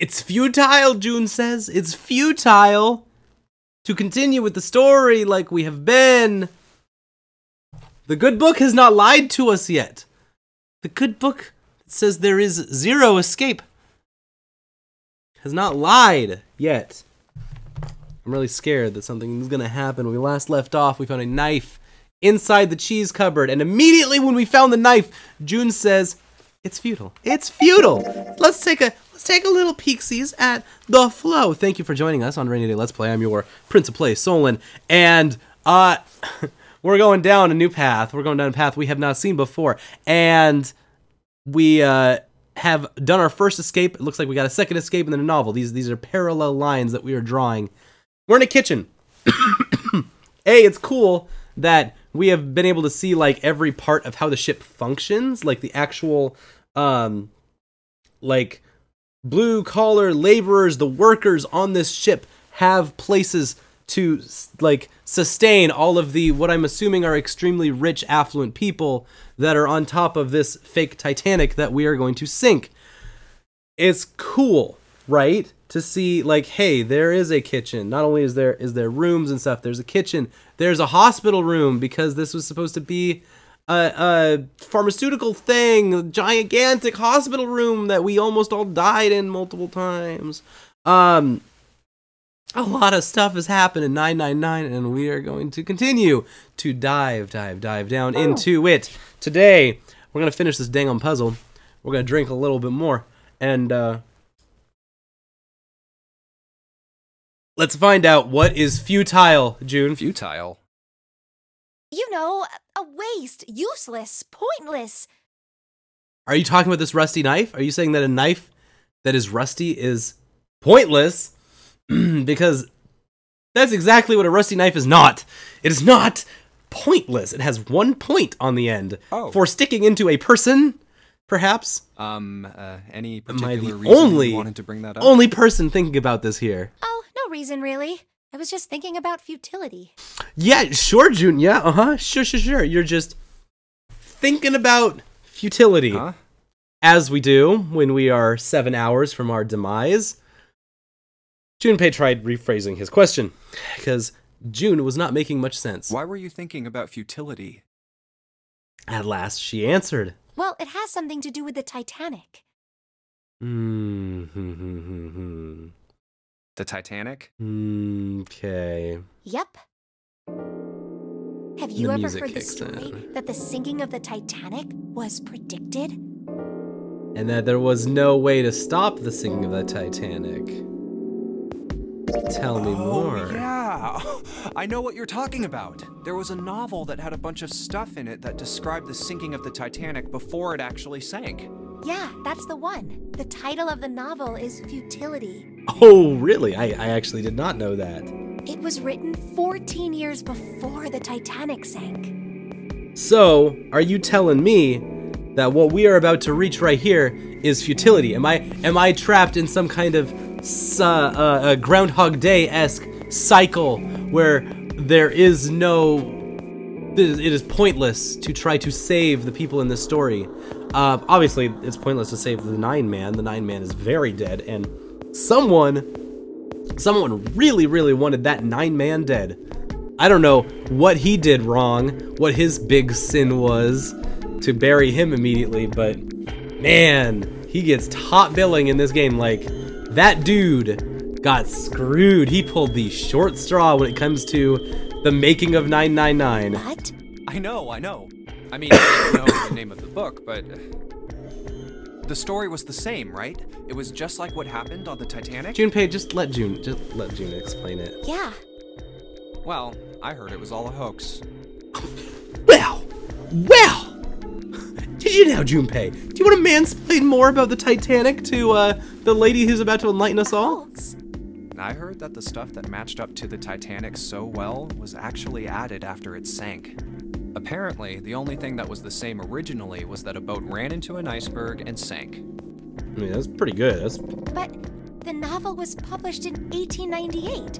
It's futile, June says. It's futile to continue with the story like we have been. The good book has not lied to us yet. The good book says there is zero escape has not lied yet. I'm really scared that something is gonna happen. When we last left off, we found a knife inside the cheese cupboard, and immediately when we found the knife, June says, "It's futile. It's futile. Let's take a little peek-sees at the flow." Thank you for joining us on Rainy Day Let's Play. I'm your Prince of Play, Solon, and we're going down a new path. We're going down a path we have not seen before, and we have done our first escape. It looks like we got a second escape in the novel. These are parallel lines that we are drawing. We're in a kitchen. It's cool that we have been able to see like every part of how the ship functions, like the actual like blue collar laborers, the workers on this ship have places to like sustain all of the what I'm assuming are extremely rich, affluent people that are on top of this fake Titanic that we are going to sink. It's cool, right? To see like, hey, there is a kitchen. Not only is there rooms and stuff, there's a kitchen. There's a hospital room because this was supposed to be a pharmaceutical thing, a gigantic hospital room that we almost all died in multiple times. A lot of stuff has happened in 999, and we are going to continue to dive down into it. Today, we're going to finish this dang on puzzle. We're going to drink a little bit more, and let's find out what is futile, June. Futile? You know, a waste, useless, pointless. Are you talking about this rusty knife? Are you saying that a knife that is rusty is pointless? Because that's exactly what a rusty knife is not. It is not pointless. It has 1 point on the end for sticking into a person, perhaps. Any particular reason you wanted to bring that up? Only person thinking about this here. Oh, no reason really. I was just thinking about futility. Yeah, sure, June. Yeah, sure. You're just thinking about futility. As we do when we are 7 hours from our demise. Junpei tried rephrasing his question, because June was not making much sense. Why were you thinking about futility? At last she answered. Well, it has something to do with the Titanic. The Titanic? Okay. Yep. Have you ever heard the story that the sinking of the Titanic was predicted? And that there was no way to stop the sinking of the Titanic. Tell me more. Yeah, I know what you're talking about. There was a novel that had a bunch of stuff in it that described the sinking of the Titanic before it actually sank. Yeah, that's the one. The title of the novel is Futility. Oh, really? I actually did not know that. It was written 14 years before the Titanic sank. So, are you telling me that what we are about to reach right here is futility? Am I trapped in some kind of a Groundhog Day-esque cycle where there is no... It is pointless to try to save the people in this story. Obviously, it's pointless to save the Nine Man. The Nine Man is very dead, and someone really wanted that Nine Man dead. I don't know what he did wrong, what his big sin was to bury him immediately, but man, he gets top billing in this game. Like, that dude got screwed. He pulled the short straw when it comes to the making of 999. What? I know. I mean, I don't know the name of the book, but the story was the same, right? It was just like what happened on the Titanic? Junpei, just let June explain it. Yeah. Well, I heard it was all a hoax. Well! Did you now, Junpei? Do you want to mansplain more about the Titanic to the lady who's about to enlighten us all? Hoax. I heard that the stuff that matched up to the Titanic so well was actually added after it sank. Apparently, the only thing that was the same originally was that a boat ran into an iceberg and sank. I mean, that's pretty good. But the novel was published in 1898.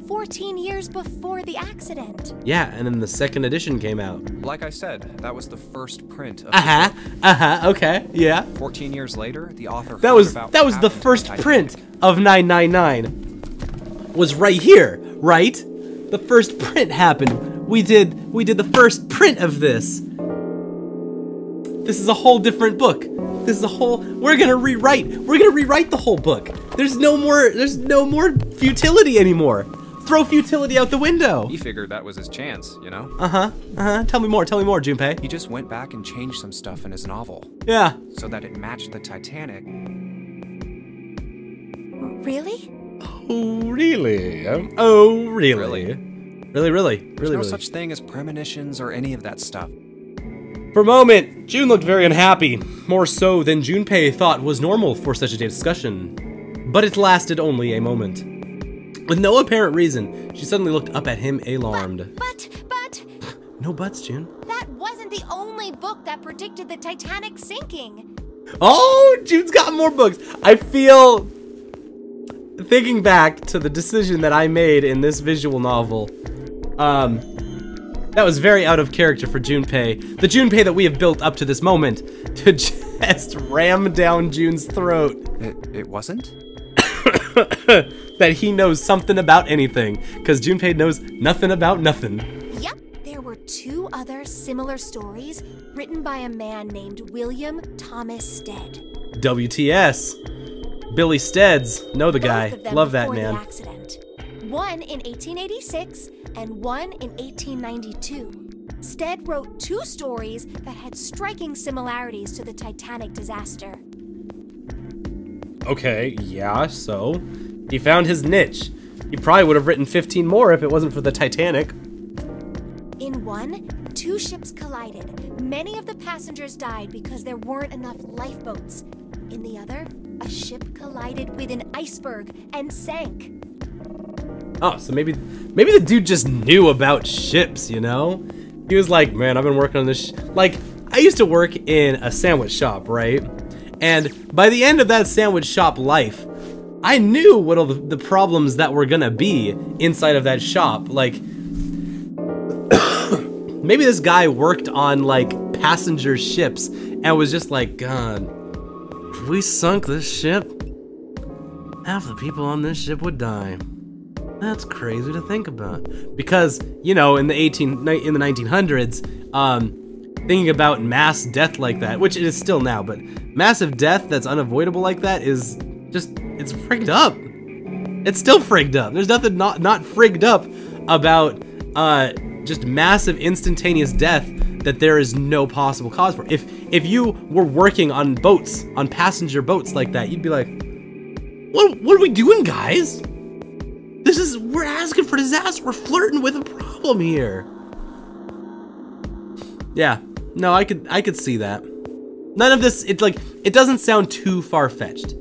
14 years before the accident. Yeah, and then the second edition came out. Like I said, that was the first print of the book. Okay, yeah. 14 years later, the author That was the first print of 999. Was right here, right? The first print happened. We did the first print of this. This is a whole different book. This is a whole. We're gonna rewrite the whole book. There's no more futility anymore. Throw futility out the window. He figured that was his chance, you know? Tell me more, Junpei. He just went back and changed some stuff in his novel. Yeah. So that it matched the Titanic. Really? Oh, really? Oh, really? Really? There's no such thing as premonitions or any of that stuff. For a moment, June looked very unhappy, more so than Junpei thought was normal for such a discussion. But it lasted only a moment. With no apparent reason, she suddenly looked up at him alarmed. But... No buts, June. That wasn't the only book that predicted the Titanic sinking. Oh, June's got more books. I feel... Thinking back to the decision that I made in this visual novel, that was very out of character for Junpei. The Junpei that we have built up to this moment to just ram down June's throat. It wasn't? That he knows something about anything, because Junpei knows nothing about nothing. Yep, there were two other similar stories written by a man named William Thomas Stead. WTS. Billy Steads. Know the guy. Both of them Love that before man. The accident. One in 1886 and one in 1892. Stead wrote two stories that had striking similarities to the Titanic disaster. Okay, yeah, so he found his niche. He probably would have written 15 more if it wasn't for the Titanic. In one, two ships collided. Many of the passengers died because there weren't enough lifeboats. In the other, a ship collided with an iceberg and sank. Oh, so maybe the dude just knew about ships, you know? He was like, man, I've been working on this. Like, I used to work in a sandwich shop, right? And by the end of that sandwich shop life, I knew what all the problems that were gonna be inside of that shop. Like, maybe this guy worked on, like, passenger ships and was just like, God, if we sunk this ship, half the people on this ship would die. That's crazy to think about. Because, you know, in the 1900s, thinking about mass death like that, which it is still now, but massive death that's unavoidable like that is just, it's frigged up. It's still frigged up. There's nothing not frigged up about just massive instantaneous death that there is no possible cause for. If you were working on boats, on passenger boats like that, you'd be like, what are we doing, guys? We're asking for disaster. We're flirting with a problem here. Yeah, no, I could see that. None of this, it doesn't sound too far-fetched.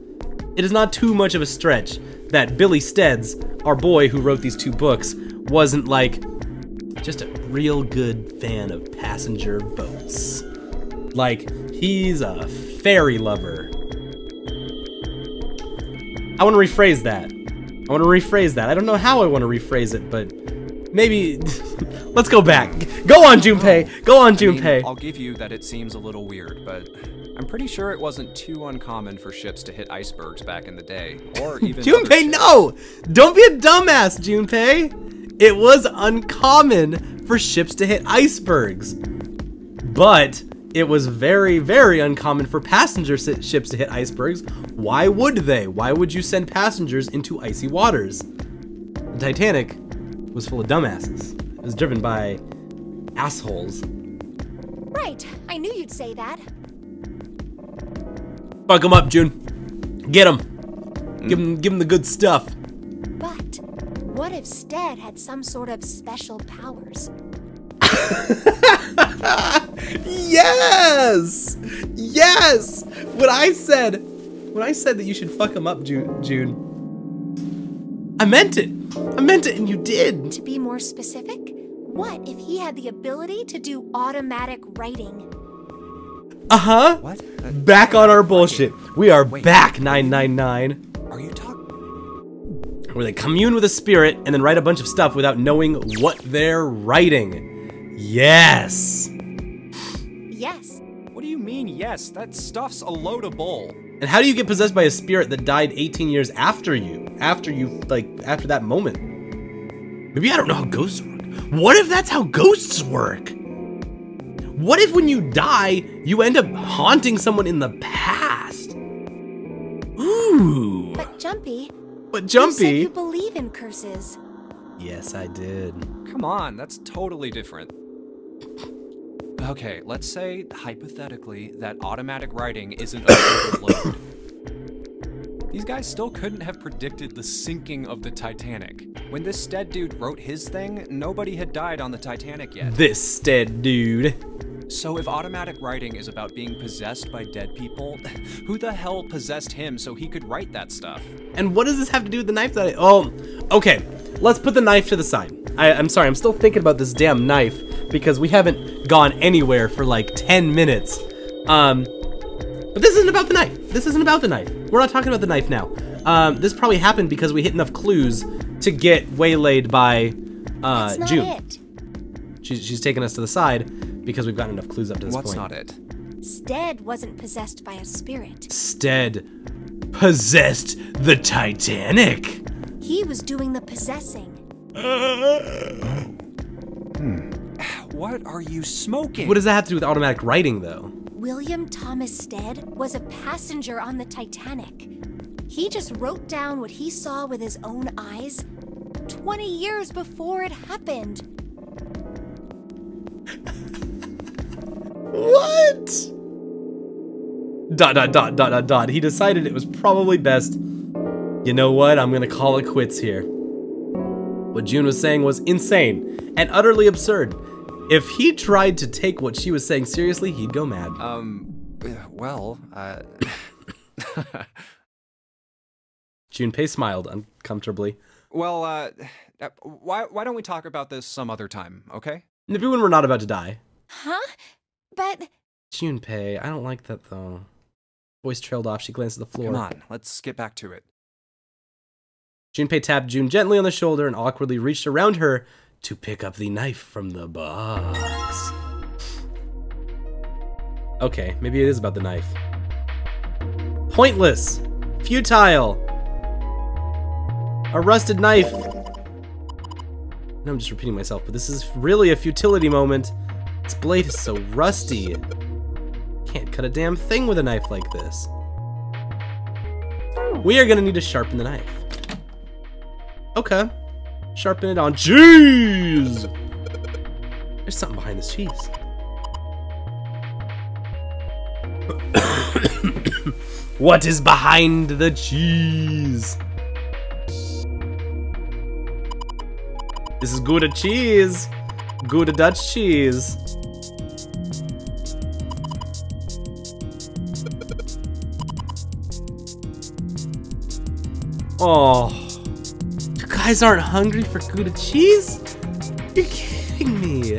It is not too much of a stretch that Billy Steads, our boy who wrote these two books, wasn't like just a real good fan of passenger boats. Like, he's a ferry lover. I want to rephrase that. I don't know how I want to rephrase it, but maybe let's go back. Go on, Junpei. Go on, Junpei. I mean, I'll give you that it seems a little weird, but I'm pretty sure it wasn't too uncommon for ships to hit icebergs back in the day, or even Junpei, no! Don't be a dumbass, Junpei. It was uncommon for ships to hit icebergs, but it was very, very uncommon for passenger ships to hit icebergs. Why would they? Why would you send passengers into icy waters? The Titanic was full of dumbasses. It was driven by assholes. Right, I knew you'd say that. Fuck him up, June. Get him. Give him the good stuff. But what if Stead had some sort of special powers? Yes! Yes! When I said that you should fuck him up, June, I meant it. I meant it, and you did. To be more specific, what if he had the ability to do automatic writing? Uh-huh. What? Back on our bullshit. We are back, 999. Are you talking? where they commune with a spirit and then write a bunch of stuff without knowing what they're writing. Yes. Yes. What do you mean, yes? That stuff's a load of bull. And how do you get possessed by a spirit that died 18 years after you? After that moment? Maybe I don't know how ghosts work. What if that's how ghosts work? What if when you die, you end up haunting someone in the past? Ooh. But Jumpy, But you Jumpy. said you believe in curses. Yes, I did. Come on, that's totally different. Okay, let's say, hypothetically, that automatic writing isn't a load. These guys still couldn't have predicted the sinking of the Titanic. When this Stead dude wrote his thing, nobody had died on the Titanic yet. This Stead dude. So if automatic writing is about being possessed by dead people, who the hell possessed him so he could write that stuff? And what does this have to do with the knife that oh, okay. Let's put the knife to the side. I'm sorry, I'm still thinking about this damn knife because we haven't gone anywhere for like 10 minutes. But this isn't about the knife. This isn't about the knife. We're not talking about the knife now. This probably happened because we hit enough clues to get waylaid by That's not June. it. She's taken us to the side because we've gotten enough clues up to this What's point. not it? Stead wasn't possessed by a spirit. Stead possessed the Titanic. He was doing the possessing. What are you smoking? What does that have to do with automatic writing, though? William Thomas Stead was a passenger on the Titanic. He just wrote down what he saw with his own eyes 20 years before it happened. What? ... He decided it was probably best. You know what? I'm gonna call it quits here. What June was saying was insane and utterly absurd. If he tried to take what she was saying seriously, he'd go mad. Junpei smiled uncomfortably. Well, why don't we talk about this some other time, okay? Maybe when we're not about to die. Huh? But Junpei, I don't like that though. Voice trailed off, she glanced at the floor. Come on, let's get back to it. Junpei tapped June gently on the shoulder and awkwardly reached around her to pick up the knife from the box. Okay, maybe it is about the knife. Pointless! Futile! A rusted knife! No, I'm just repeating myself, but this is really a futility moment. This blade is so rusty. Can't cut a damn thing with a knife like this. We are gonna need to sharpen the knife. Okay. Sharpen it on cheese! There's something behind this cheese. What is behind the cheese? This is Gouda cheese. Gouda Dutch cheese. Oh. You guys aren't hungry for Gouda cheese? You're kidding me.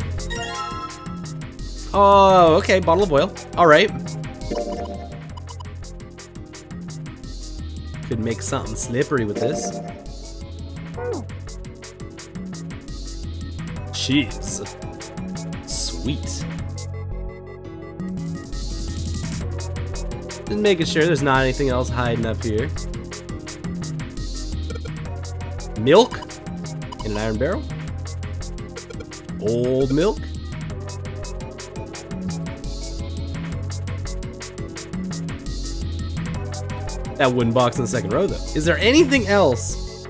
Oh, okay. Bottle of oil. All right. Could make something slippery with this. Cheese. Sweet. Just making sure there's not anything else hiding up here. Milk in an iron barrel. Old milk. That wooden box in the second row, though. Is there anything else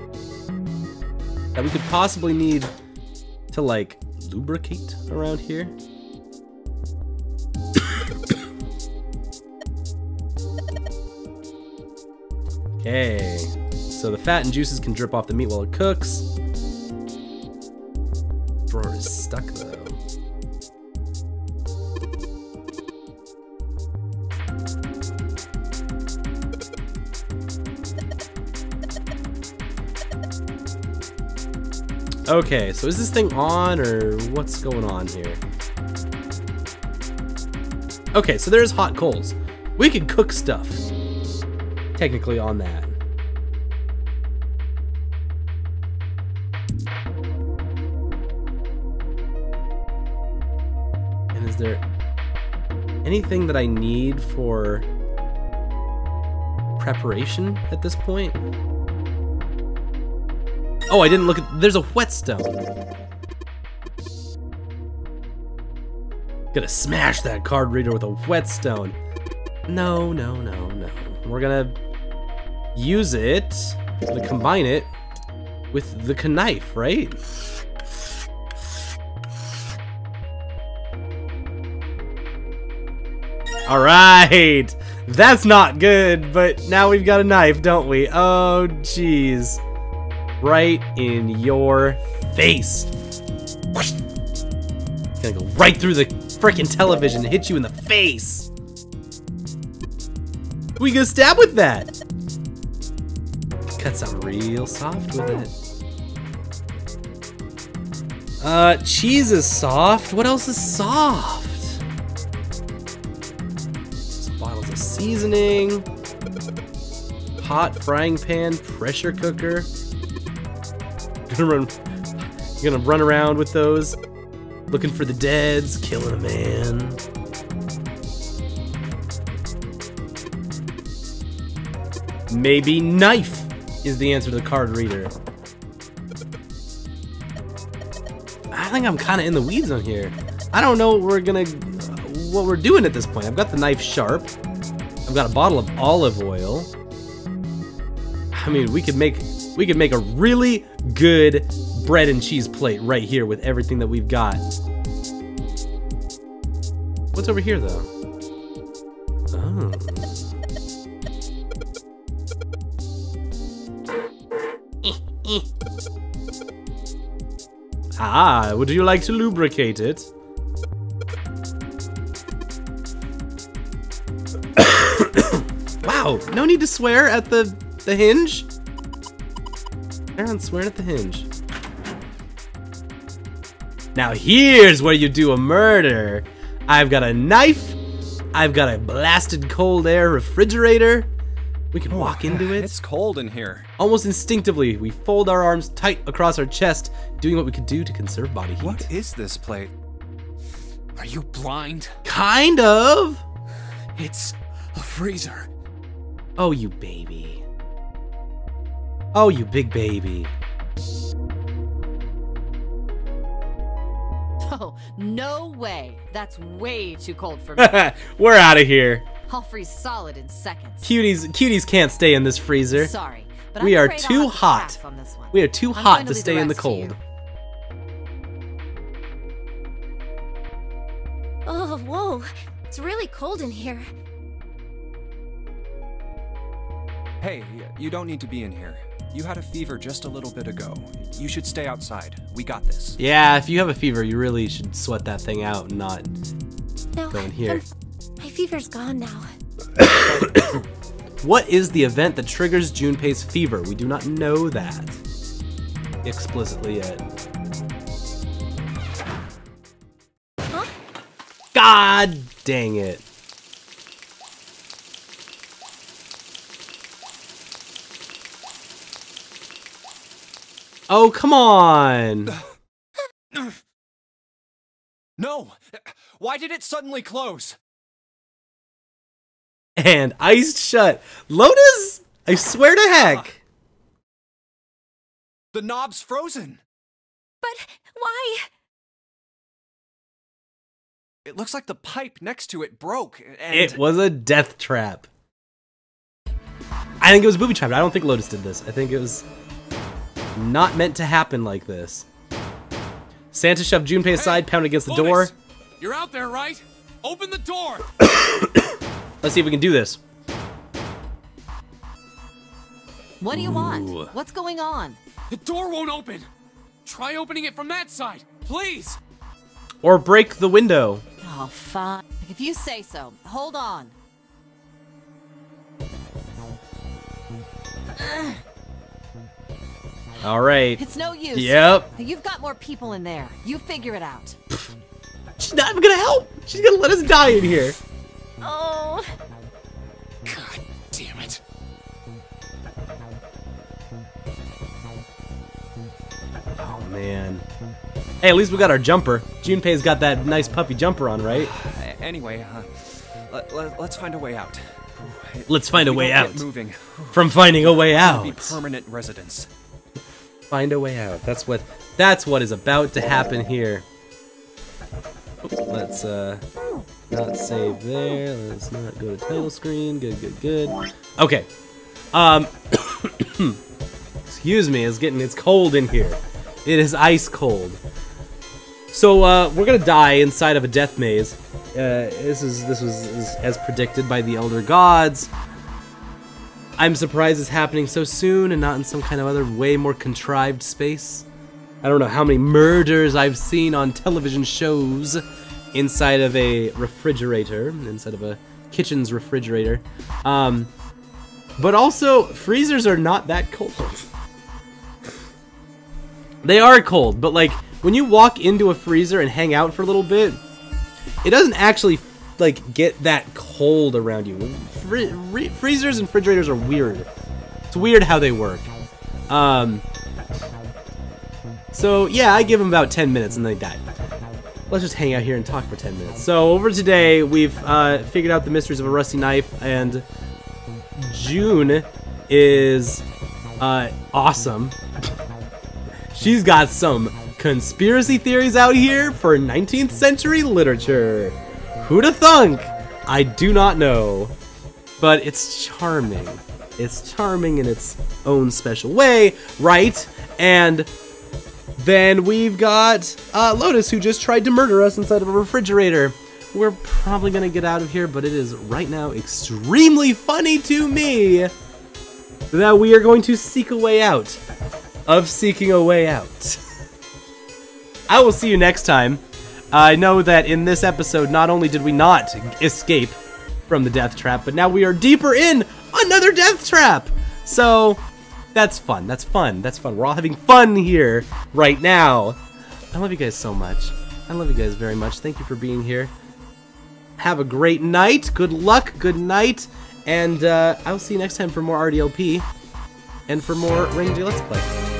that we could possibly need to, like, lubricate around here? Okay. So the fat and juices can drip off the meat while it cooks. Drawer is stuck, though. Okay, so is this thing on, or what's going on here? Okay, so there's hot coals. We can cook stuff. Technically on that. there anything that I need for preparation at this point? Oh, I didn't look at... There's a whetstone. Gonna smash that card reader with a whetstone. No, no, no, no. We're gonna use it. I'm gonna combine it with the knife, right? All right, that's not good, but now we've got a knife, don't we? Oh, jeez. Right in your face. It's gonna go right through the frickin' television and hit you in the face. We gonna stab with that. Cut something real soft with it. Cheese is soft. What else is soft? Some bottles of seasoning. Hot frying pan, pressure cooker. Gonna run around with those, looking for the deads, killing a man. Maybe knife is the answer to the card reader. I think I'm kind of in the weeds on here. I don't know what we're doing at this point. I've got the knife sharp. I've got a bottle of olive oil. I mean, we could make a really good bread and cheese plate right here with everything that we've got. What's over here, though? Oh. Ah, would you like to lubricate it? Wow, no need to swear at the hinge? Everyone's swearing at the hinge. Now here's where you do a murder. I've got a knife. I've got a blasted cold air refrigerator. We can walk into it. It's cold in here. Almost instinctively, we fold our arms tight across our chest, doing what we could do to conserve body heat. What is this plate? Are you blind? Kind of. It's a freezer. Oh, you baby. Oh, you big baby. Oh, no way. That's way too cold for me. We're out of here. I'll freeze solid in seconds. Cuties can't stay in this freezer. Sorry, but we I'm are afraid I'll too have to hot. pass on this one. We are too I'm hot going to leave stay in the rest to you. cold. Oh, whoa. It's really cold in here. Hey, you don't need to be in here. You had a fever just a little bit ago. You should stay outside. We got this. Yeah, if you have a fever, you really should sweat that thing out and not No, go in here. my fever's gone now. What is the event that triggers Junpei's fever? We do not know that explicitly yet. Huh? God dang it. Oh, come on. No! Why did it suddenly close? And iced shut. Lotus? I swear to heck. The knob's frozen. But why? It looks like the pipe next to it broke, and... It was a death trap. I think it was a booby trap. I don't think Lotus did this. I think it was not meant to happen like this. Santa shoved Junpei aside, pounded against the door. You're out there, right? Open the door! Let's see if we can do this. What do you Ooh. want? What's going on? The door won't open! Try opening it from that side, please! Or break the window. Oh, fine. If you say so. Hold on. All right. It's no use. Yep. You've got more people in there. You figure it out. She's not even gonna help. She's gonna let us die in here. Oh. God damn it. Oh man. Hey, at least we got our jumper. Junpei's got that nice puffy jumper on, right? Anyway, let's find a way out. Let's find a way out. Get moving. From finding a way out. Be permanent residents. Find a way out. That's what is about to happen here. Oops, let's not save there. Let's not go to title screen. Good. Okay. Excuse me, it's cold in here. It is ice cold. So we're gonna die inside of a death maze. This was as predicted by the Elder Gods. I'm surprised it's happening so soon and not in some kind of other way more contrived space. I don't know how many murders I've seen on television shows inside of a refrigerator, inside of a kitchen's refrigerator. But also, freezers are not that cold. They are cold, but like, when you walk into a freezer and hang out for a little bit, it doesn't actually, like, get that cold around you. Freezers and refrigerators are weird. It's weird how they work. So, yeah, I give them about 10 minutes and they die. Let's just hang out here and talk for 10 minutes. So, over today, we've figured out the mysteries of a rusty knife, and June is awesome. She's got some conspiracy theories out here for 19th century literature. Who'da thunk? I do not know. But it's charming. It's charming in its own special way, right? And then we've got Lotus, who just tried to murder us inside of a refrigerator. We're probably gonna get out of here, but it is right now extremely funny to me that we are going to seek a way out of seeking a way out. I will see you next time. I know that in this episode, not only did we not escape from the death trap, but now we are deeper in another death trap. So that's fun. That's fun. That's fun. We're all having fun here right now. I love you guys so much. I love you guys very much. Thank you for being here. Have a great night. Good luck. Good night. And I'll see you next time for more RDLP and for more Rainy Day Let's Play.